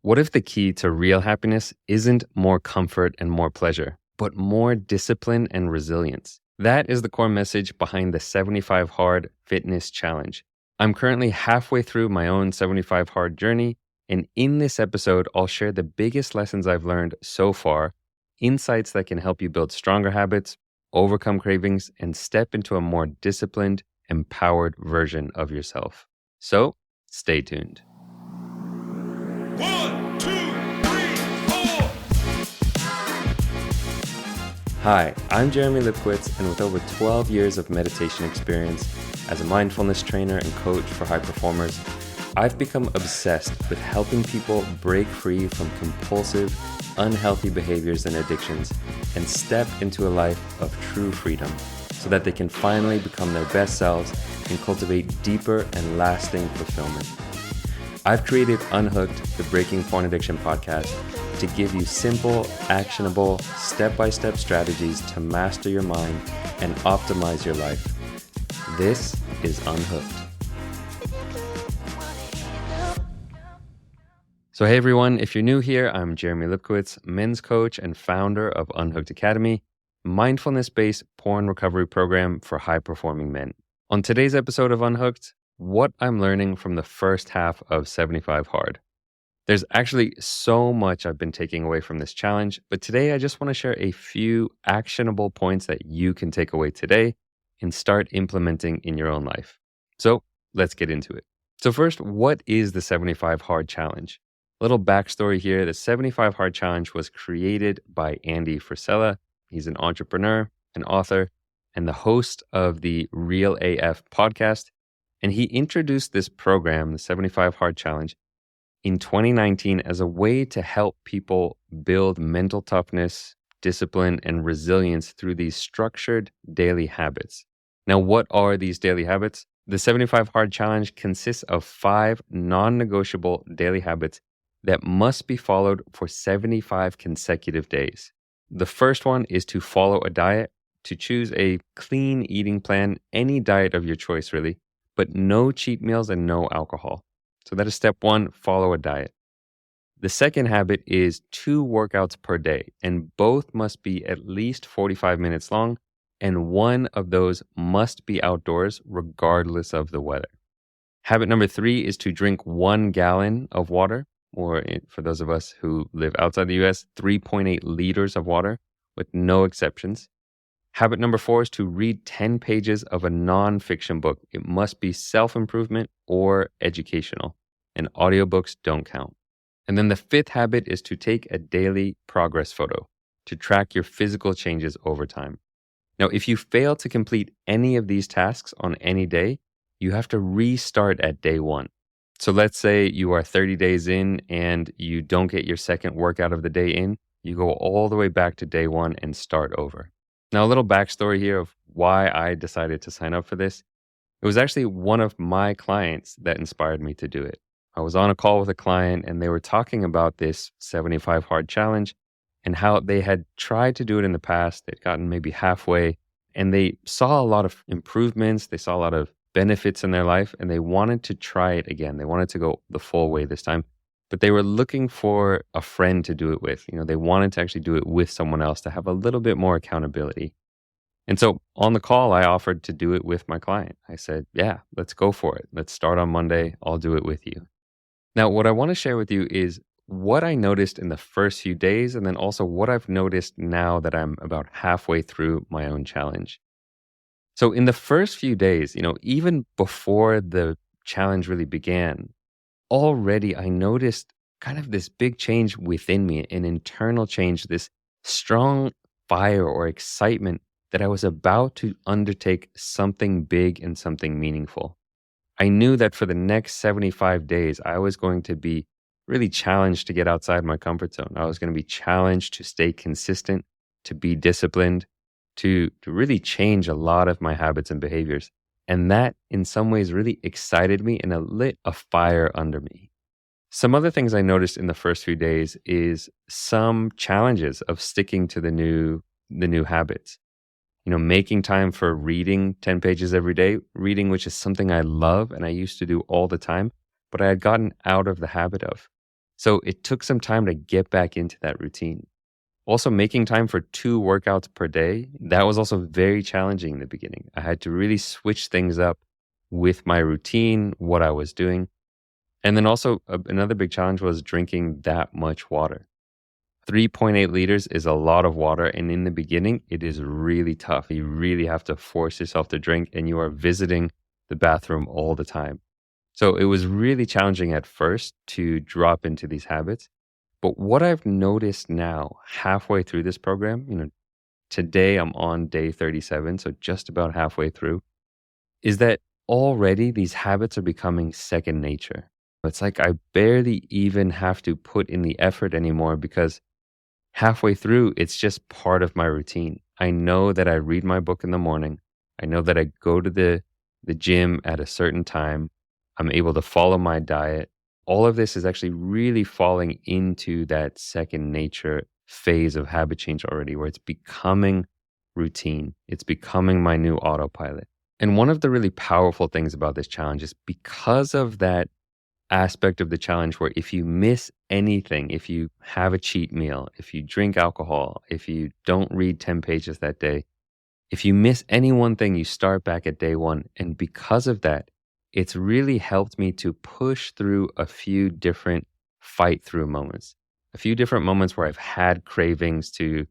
What if the key to real happiness isn't more comfort and more pleasure, but more discipline and resilience? That is the core message behind the 75 Hard Fitness Challenge. I'm currently halfway through my own 75 Hard journey, and in this episode, I'll share the biggest lessons I've learned so far, insights that can help you build stronger habits, overcome cravings, and step into a more disciplined, empowered version of yourself. So, stay tuned. 1, 2, 3, 4. Hi, I'm Jeremy Lipkowitz, and with over 12 years of meditation experience as a mindfulness trainer and coach for high performers, I've become obsessed with helping people break free from compulsive, unhealthy behaviors and addictions and step into a life of true freedom so that they can finally become their best selves and cultivate deeper and lasting fulfillment. I've created Unhooked, the Breaking Porn Addiction podcast, to give you simple, actionable, step-by-step strategies to master your mind and optimize your life. This is Unhooked. So hey everyone, if you're new here, I'm Jeremy Lipkowitz, men's coach and founder of Unhooked Academy, mindfulness-based porn recovery program for high-performing men. On today's episode of Unhooked, what I'm learning from the first half of 75 Hard. There's actually so much I've been taking away from this challenge, but today I just want to share a few actionable points that you can take away today and start implementing in your own life. So let's get into it. So first, what is the 75 Hard Challenge? A little backstory here. The 75 Hard Challenge was created by Andy Frisella. He's an entrepreneur, an author, and the host of the Real AF podcast. And he introduced this program, the 75 Hard Challenge, in 2019 as a way to help people build mental toughness, discipline, and resilience through these structured daily habits. Now, what are these daily habits? The 75 Hard Challenge consists of 5 non-negotiable daily habits that must be followed for 75 consecutive days. The first one is to follow a diet, to choose a clean eating plan, any diet of your choice really, but no cheat meals and no alcohol. So that is step 1, follow a diet. The second habit is 2 workouts per day, and both must be at least 45 minutes long, and one of those must be outdoors regardless of the weather. Habit number 3 is to drink 1 gallon of water, or for those of us who live outside the US, 3.8 liters of water with no exceptions. Habit number 4 is to read 10 pages of a non-fiction book. It must be self-improvement or educational, and audiobooks don't count. And then the 5th habit is to take a daily progress photo to track your physical changes over time. Now, if you fail to complete any of these tasks on any day, you have to restart at day 1. So let's say you are 30 days in and you don't get your second workout of the day in, you go all the way back to day 1 and start over. Now, a little backstory here of why I decided to sign up for this. It was actually one of my clients that inspired me to do it. I was on a call with a client and they were talking about this 75 Hard Challenge and how they had tried to do it in the past. They'd gotten maybe halfway and they saw a lot of improvements. They saw a lot of benefits in their life and they wanted to try it again. They wanted to go the full way this time. But they were looking for a friend to do it with. They wanted to actually do it with someone else to have a little bit more accountability. And so on the call, I offered to do it with my client. I said, yeah, let's go for it. Let's start on Monday. I'll do it with you. Now, what I want to share with you is what I noticed in the first few days, and then also what I've noticed now that I'm about halfway through my own challenge. So in the first few days, even before the challenge really began, already I noticed kind of this big change within me, an internal change, this strong fire or excitement that I was about to undertake something big and something meaningful. I knew that for the next 75 days, I was going to be really challenged to get outside my comfort zone. I was going to be challenged to stay consistent, to be disciplined, to really change a lot of my habits and behaviors. And that, in some ways, really excited me and it lit a fire under me. Some other things I noticed in the first few days is some challenges of sticking to the new habits. Making time for reading 10 pages every day, reading, which is something I love and I used to do all the time, but I had gotten out of the habit of. So it took some time to get back into that routine. Also, making time for 2 workouts per day, that was also very challenging in the beginning. I had to really switch things up with my routine, what I was doing. And then also, another big challenge was drinking that much water. 3.8 liters is a lot of water. And in the beginning, it is really tough. You really have to force yourself to drink, and you are visiting the bathroom all the time. So it was really challenging at first to drop into these habits. But what I've noticed now, halfway through this program, today I'm on day 37, so just about halfway through, is that already these habits are becoming second nature. It's like I barely even have to put in the effort anymore because halfway through, it's just part of my routine. I know that I read my book in the morning. I know that I go to the gym at a certain time. I'm able to follow my diet. All of this is actually really falling into that second nature phase of habit change already, where it's becoming routine. It's becoming my new autopilot. And one of the really powerful things about this challenge is because of that aspect of the challenge where if you miss anything, if you have a cheat meal, if you drink alcohol, if you don't read 10 pages that day, if you miss any one thing, you start back at day 1. And because of that, it's really helped me to push through a few different fight through moments, a few different moments where I've had cravings to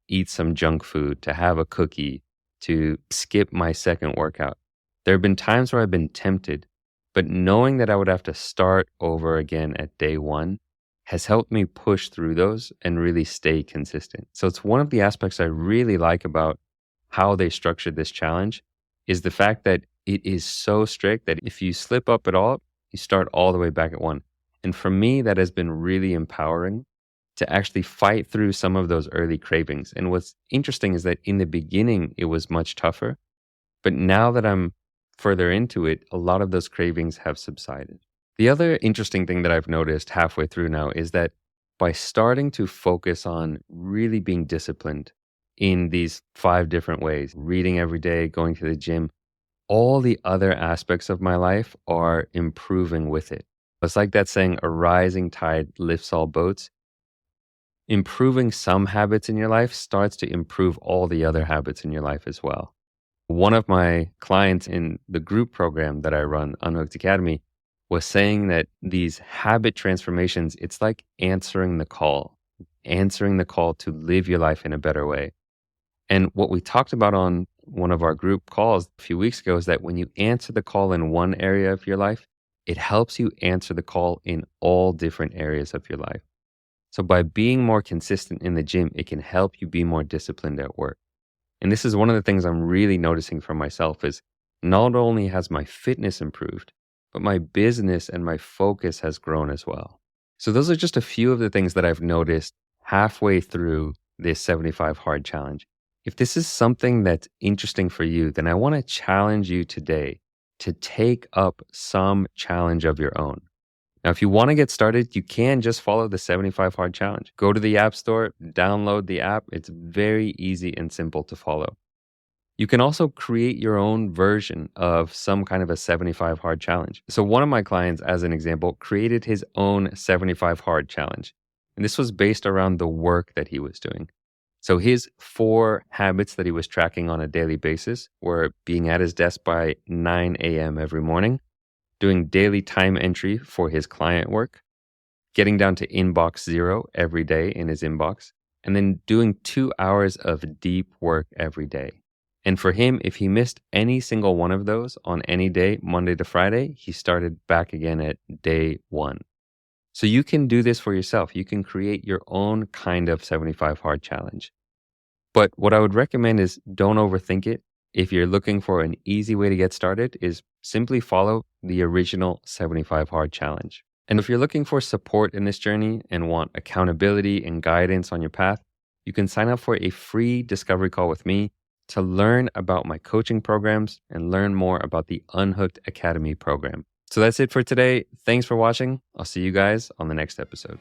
eat some junk food, to have a cookie, to skip my second workout. There have been times where I've been tempted, but knowing that I would have to start over again at day 1 has helped me push through those and really stay consistent. So it's one of the aspects I really like about how they structured this challenge is the fact that it is so strict that if you slip up at all, you start all the way back at 1. And for me, that has been really empowering to actually fight through some of those early cravings. And what's interesting is that in the beginning, it was much tougher. But now that I'm further into it, a lot of those cravings have subsided. The other interesting thing that I've noticed halfway through now is that by starting to focus on really being disciplined in these 5 different ways, reading every day, going to the gym, all the other aspects of my life are improving with it. It's like that saying, a rising tide lifts all boats. Improving some habits in your life starts to improve all the other habits in your life as well. One of my clients in the group program that I run, Unhooked Academy, was saying that these habit transformations, it's like answering the call to live your life in a better way. And what we talked about on one of our group calls a few weeks ago is that when you answer the call in one area of your life, it helps you answer the call in all different areas of your life. So by being more consistent in the gym, it can help you be more disciplined at work. And this is one of the things I'm really noticing for myself is not only has my fitness improved, but my business and my focus has grown as well. So those are just a few of the things that I've noticed halfway through this 75 Hard Challenge. If this is something that's interesting for you, then I want to challenge you today to take up some challenge of your own. Now, if you want to get started, you can just follow the 75 Hard Challenge. Go to the App Store, download the app. It's very easy and simple to follow. You can also create your own version of some kind of a 75 Hard Challenge. So one of my clients, as an example, created his own 75 Hard Challenge. And this was based around the work that he was doing. So his 4 habits that he was tracking on a daily basis were being at his desk by 9 a.m. every morning, doing daily time entry for his client work, getting down to inbox 0 every day in his inbox, and then doing 2 hours of deep work every day. And for him, if he missed any single one of those on any day, Monday to Friday, he started back again at day 1. So you can do this for yourself. You can create your own kind of 75 Hard Challenge. But what I would recommend is don't overthink it. If you're looking for an easy way to get started, is simply follow the original 75 Hard Challenge. And if you're looking for support in this journey and want accountability and guidance on your path, you can sign up for a free discovery call with me to learn about my coaching programs and learn more about the Unhooked Academy program. So that's it for today. Thanks for watching. I'll see you guys on the next episode.